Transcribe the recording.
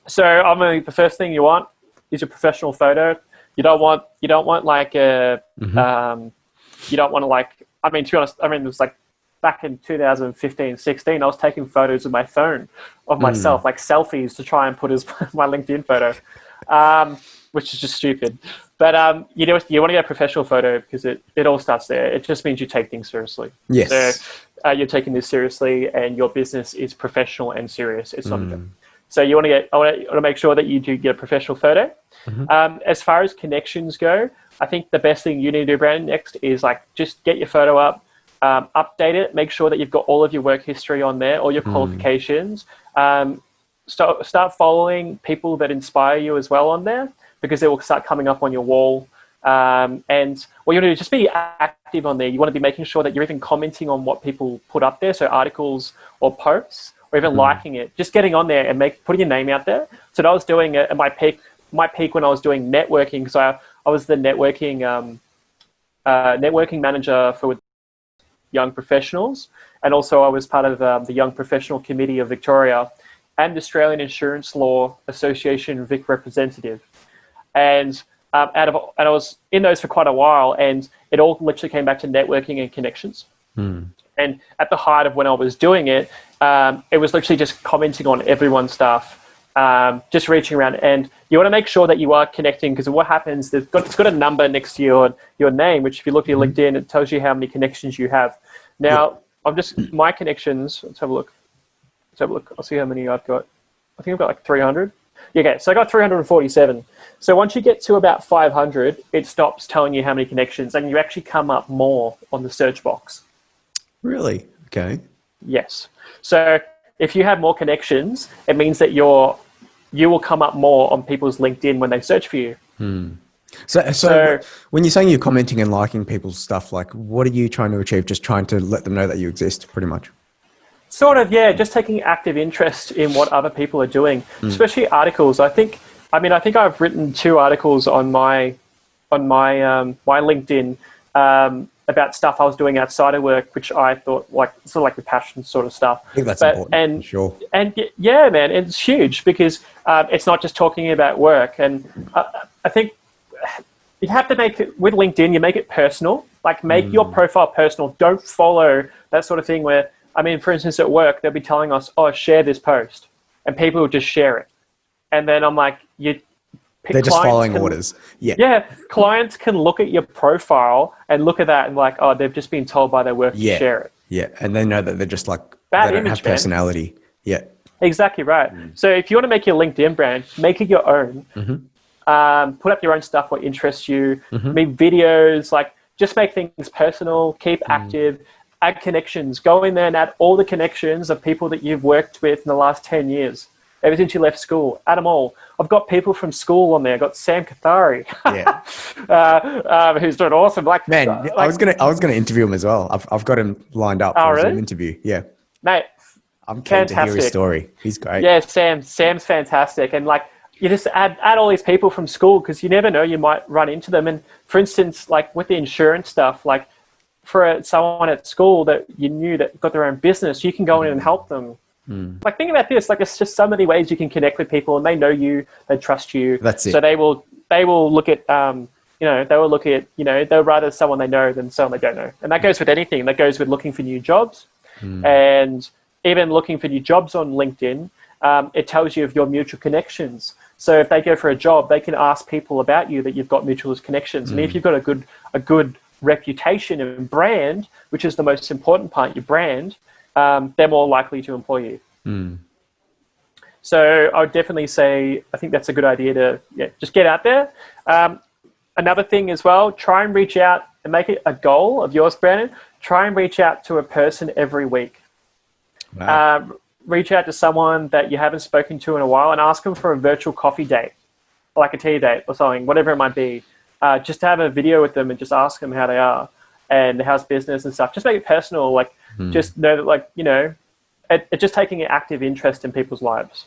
So the first thing you want is a professional photo. You don't want like a you don't want to like. I mean, to be honest, it was like back in 2015, 16. I was taking photos with my phone of myself, like selfies, to try and put as my LinkedIn photo, which is just stupid. But you want to get a professional photo because it all starts there. It just means you take things seriously. Yes. So you're taking this seriously, and your business is professional and serious. It's not a joke. So I want to make sure that you do get a professional photo. As far as connections go, I think the best thing you need to do, Brandon, next is like just get your photo up, update it, make sure that you've got all of your work history on there, all your qualifications. Start following people that inspire you as well on there, because they will start coming up on your wall. And what you want to do is just be active on there. You want to be making sure that you're even commenting on what people put up there, so articles or posts, or even liking it. Just getting on there and putting your name out there. So I was doing it at my peak when I was doing networking, because I was the networking manager for young professionals, and also I was part of the Young Professional Committee of Victoria and the Australian Insurance Law Association Vic representative. And I was in those for quite a while, and it all literally came back to networking and connections. And at the height of when I was doing it, it was literally just commenting on everyone's stuff, just reaching around. And you want to make sure that you are connecting, because what happens, it's got a number next to your name, which if you look at your LinkedIn, it tells you how many connections you have. Now, my connections, let's have a look. I'll see how many I've got. I think I've got like 300. Yeah, okay, so I got 347. So once you get to about 500, it stops telling you how many connections, and you actually come up more on the search box. Really? Okay. Yes. So if you have more connections, it means that you will come up more on people's LinkedIn when they search for you. So when you're saying you're commenting and liking people's stuff, like what are you trying to achieve? Just trying to let them know that you exist, pretty much? Sort of, yeah. Just taking active interest in what other people are doing, especially articles. I think I've written 2 articles on my LinkedIn about stuff I was doing outside of work, which I thought sort of like the passion sort of stuff. I think that's important. Sure. And yeah, man, it's huge, because it's not just talking about work. And I think you have to make it, with LinkedIn, you make it personal. Like, make your profile personal. Don't follow that sort of thing where, for instance, at work, they'll be telling us, oh, share this post. And people will just share it. And then I'm like, they're just following orders. Yeah. Yeah. Clients can look at your profile and look at that and like, oh, they've just been told by their work to share it. Yeah. And they know that they're just like, bad they don't image, have personality. Man. Yeah. Exactly right. So if you want to make your LinkedIn brand, make it your own. Put up your own stuff, what interests you. Make videos, like just make things personal, keep active, add connections. Go in there and add all the connections of people that you've worked with in the last 10 years. Ever since you left school, add them all. I've got people from school on there. I've got Sam Kathari, who's doing awesome. I was gonna interview him as well. I've got him lined up for a Zoom interview. Yeah, mate, I'm keen to hear his story. He's great. Yeah, Sam's fantastic, and like you just add all these people from school, because you never know, you might run into them. And for instance, like with the insurance stuff, like for someone at school that you knew that got their own business, you can go in and help them. Like, think about this, like, there's just so many ways you can connect with people, and they know you, they trust you. That's it. So they will look at, they'll rather someone they know than someone they don't know. And that goes with anything. That goes with looking for new jobs, and even looking for new jobs on LinkedIn. It tells you of your mutual connections. So if they go for a job, they can ask people about you that you've got mutual connections. And if you've got a good reputation and brand, which is the most important part, your brand, they're more likely to employ you. So I would definitely say, I think that's a good idea to just get out there. Another thing as well, try and reach out and make it a goal of yours, Brandon. Try and reach out to a person every week. Wow. Reach out to someone that you haven't spoken to in a while and ask them for a virtual coffee date, like a tea date or something, whatever it might be. Just to have a video with them and just ask them how they are and how's business and stuff. Just make it personal, like just know that, like, it's just taking an active interest in people's lives.